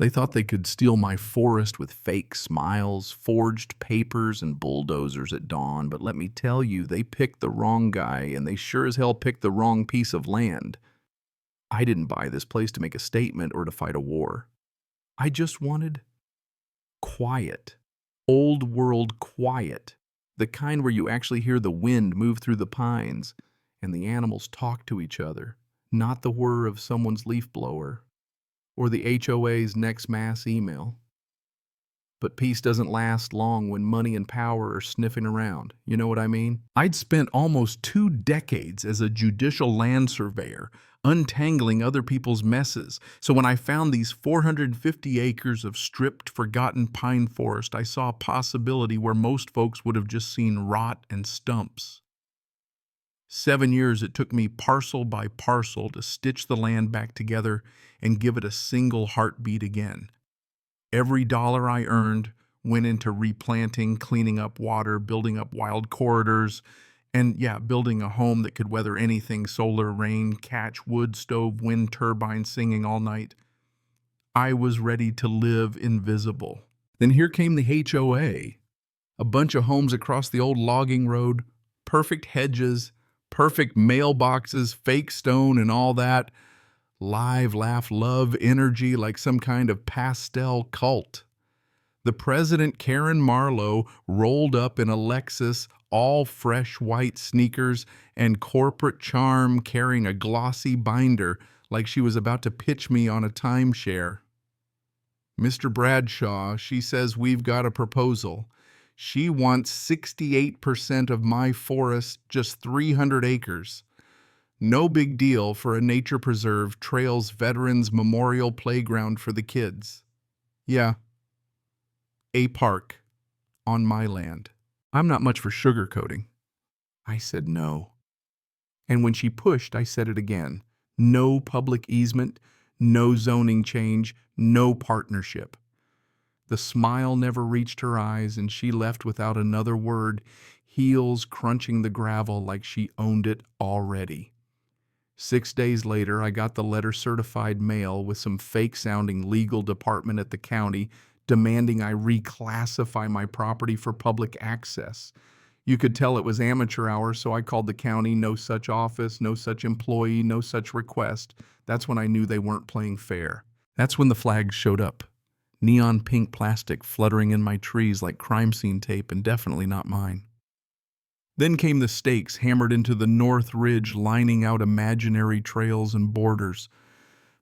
They thought they could steal my forest with fake smiles, forged papers, and bulldozers at dawn, but let me tell you, they picked the wrong guy, and they sure as hell picked the wrong piece of land. I didn't buy this place to make a statement or to fight a war. I just wanted quiet. Old world quiet. The kind where you actually hear the wind move through the pines and the animals talk to each other, not the whir of someone's leaf blower or the HOA's next mass email. But peace doesn't last long when money and power are sniffing around. You know what I mean? I'd spent almost 2 decades as a judicial land surveyor, untangling other people's messes. So when I found these 450 acres of stripped, forgotten pine forest, I saw a possibility where most folks would have just seen rot and stumps. 7 years it took me parcel by parcel to stitch the land back together and give it a single heartbeat again. Every dollar I earned went into replanting, cleaning up water, building up wild corridors, and building a home that could weather anything: solar, rain, catch, wood stove, wind turbine, singing all night. I was ready to live invisible. Then here came the HOA. A bunch of homes across the old logging road, perfect hedges, perfect mailboxes, fake stone and all that. Live, laugh, love, energy, like some kind of pastel cult. The president, Karen Marlowe, rolled up in a Lexus, all fresh white sneakers and corporate charm, carrying a glossy binder like she was about to pitch me on a timeshare. Mr. Bradshaw, she says we've got a proposal. She wants 68% of my forest, just 300 acres. No big deal for a nature preserve, trails, veterans, memorial playground for the kids. Yeah, a park on my land. I'm not much for sugarcoating. I said no. And when she pushed, I said it again. No public easement, no zoning change, no partnership. The smile never reached her eyes, and she left without another word, heels crunching the gravel like she owned it already. 6 days later, I got the letter certified mail with some fake-sounding legal department at the county demanding I reclassify my property for public access. You could tell it was amateur hour, so I called the county. No such office, no such employee, no such request. That's when I knew they weren't playing fair. That's when the flags showed up. Neon pink plastic fluttering in my trees like crime scene tape, and definitely not mine. Then came the stakes hammered into the north ridge, lining out imaginary trails and borders.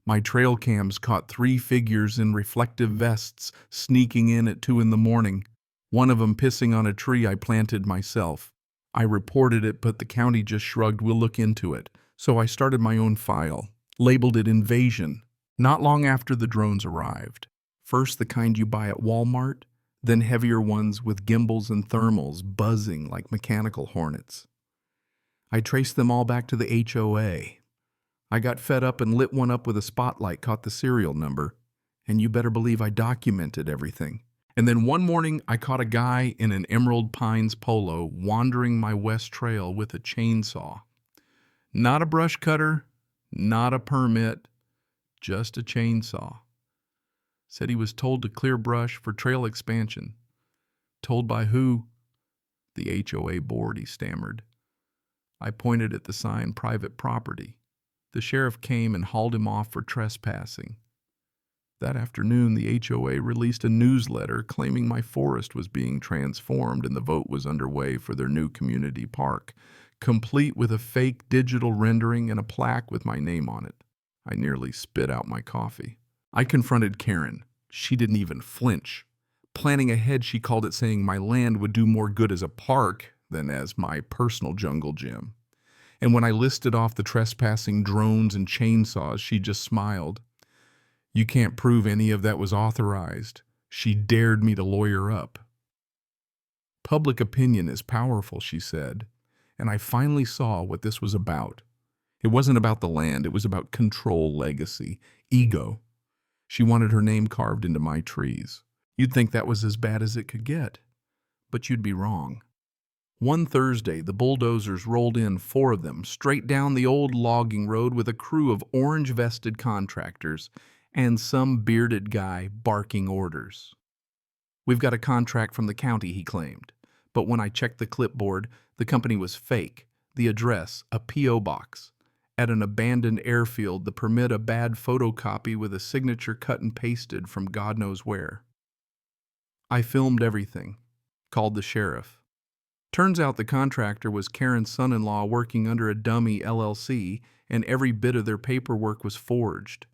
My trail cams caught 3 figures in reflective vests sneaking in at 2 in the morning, one of them pissing on a tree I planted myself. I reported it, but the county just shrugged, "We'll look into it." So I started my own file, labeled it Invasion. Not long after the drones arrived. First the kind you buy at Walmart, then heavier ones with gimbals and thermals buzzing like mechanical hornets. I traced them all back to the HOA. I got fed up and lit one up with a spotlight, caught the serial number, and you better believe I documented everything. And then one morning I caught a guy in an Emerald Pines polo wandering my west trail with a chainsaw. Not a brush cutter, not a permit, just a chainsaw. Said he was told to clear brush for trail expansion. Told by who? The HOA board, he stammered. I pointed at the sign, "Private Property." The sheriff came and hauled him off for trespassing. That afternoon, the HOA released a newsletter claiming my forest was being transformed and the vote was underway for their new community park, complete with a fake digital rendering and a plaque with my name on it. I nearly spit out my coffee. I confronted Karen. She didn't even flinch. Planning ahead, she called it, saying my land would do more good as a park than as my personal jungle gym. And when I listed off the trespassing drones and chainsaws, she just smiled. You can't prove any of that was authorized. She dared me to lawyer up. Public opinion is powerful, she said, and I finally saw what this was about. It wasn't about the land, it was about control, legacy, ego. She wanted her name carved into my trees. You'd think that was as bad as it could get, but you'd be wrong. One Thursday, the bulldozers rolled in, 4 of them, straight down the old logging road with a crew of orange-vested contractors, and some bearded guy barking orders. "We've got a contract from the county," he claimed. But when I checked the clipboard, the company was fake. The address, a P.O. box. At an abandoned airfield, the permit a bad photocopy with a signature cut and pasted from God knows where. I filmed everything. Called the sheriff. Turns out the contractor was Karen's son-in-law working under a dummy LLC, and every bit of their paperwork was forged.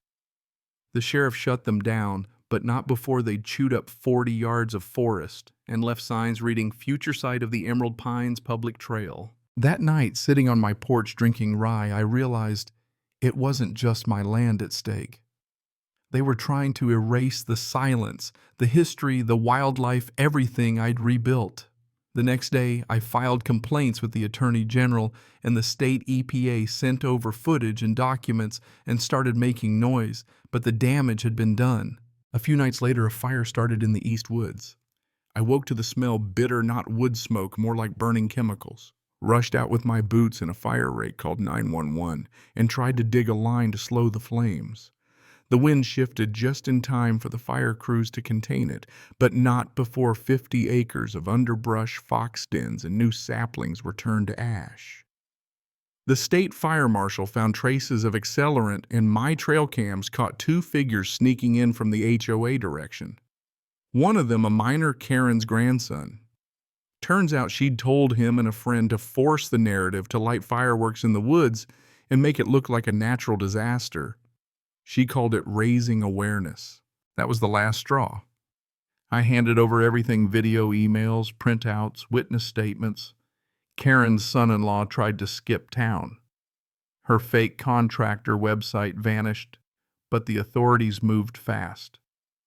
The sheriff shut them down, but not before they'd chewed up 40 yards of forest and left signs reading "Future Site of the Emerald Pines Public Trail." That night, sitting on my porch drinking rye, I realized it wasn't just my land at stake. They were trying to erase the silence, the history, the wildlife, everything I'd rebuilt. The next day, I filed complaints with the Attorney General, and the state EPA sent over footage and documents and started making noise, but the damage had been done. A few nights later, a fire started in the East Woods. I woke to the smell, bitter, not wood smoke, more like burning chemicals. Rushed out with my boots and a fire rake, called 911, and tried to dig a line to slow the flames. The wind shifted just in time for the fire crews to contain it, but not before 50 acres of underbrush, fox dens, and new saplings were turned to ash. The state fire marshal found traces of accelerant, and my trail cams caught 2 figures sneaking in from the HOA direction. One of them a minor Karen's grandson. Turns out she'd told him and a friend to force the narrative to light fireworks in the woods and make it look like a natural disaster. She called it raising awareness. That was the last straw. I handed over everything: video, emails, printouts, witness statements. Karen's son-in-law tried to skip town. Her fake contractor website vanished, but the authorities moved fast.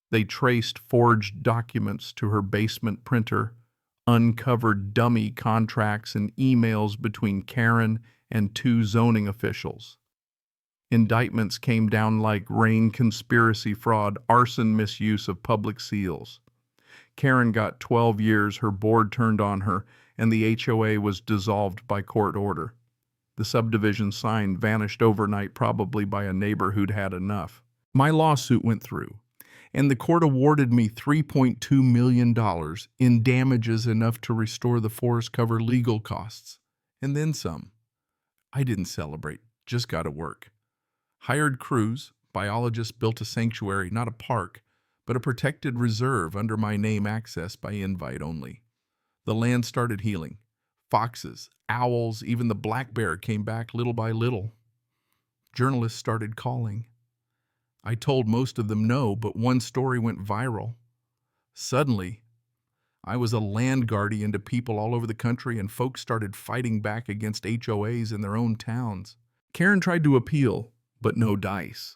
They traced forged documents to her basement printer, uncovered dummy contracts and emails between Karen and 2 zoning officials. Indictments came down like rain: conspiracy, fraud, arson, misuse of public seals. Karen got 12 years, her board turned on her, and the HOA was dissolved by court order. The subdivision sign vanished overnight, probably by a neighbor who'd had enough. My lawsuit went through, and the court awarded me $3.2 million in damages, enough to restore the forest cover legal costs. And then some. I didn't celebrate, just got to work. Hired crews, biologists built a sanctuary, not a park, but a protected reserve under my name, access by invite only. The land started healing. Foxes, owls, even the black bear came back little by little. Journalists started calling. I told most of them no, but one story went viral. Suddenly, I was a land guardian to people all over the country, and folks started fighting back against HOAs in their own towns. Karen tried to appeal, but no dice.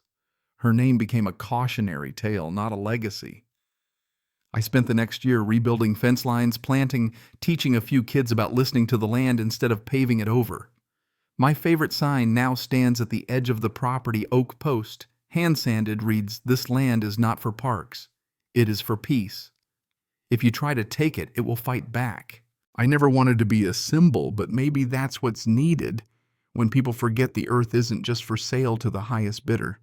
Her name became a cautionary tale, not a legacy. I spent the next year rebuilding fence lines, planting, teaching a few kids about listening to the land instead of paving it over. My favorite sign now stands at the edge of the property, oak post, hand-sanded, reads, "This land is not for parks. It is for peace. If you try to take it, it will fight back." I never wanted to be a symbol, but maybe that's what's needed when people forget the earth isn't just for sale to the highest bidder.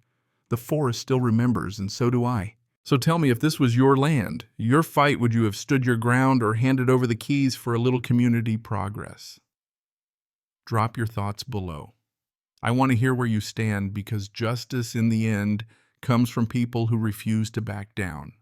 The forest still remembers, and so do I. So tell me, if this was your land, your fight, would you have stood your ground or handed over the keys for a little community progress? Drop your thoughts below. I want to hear where you stand, because justice in the end comes from people who refuse to back down.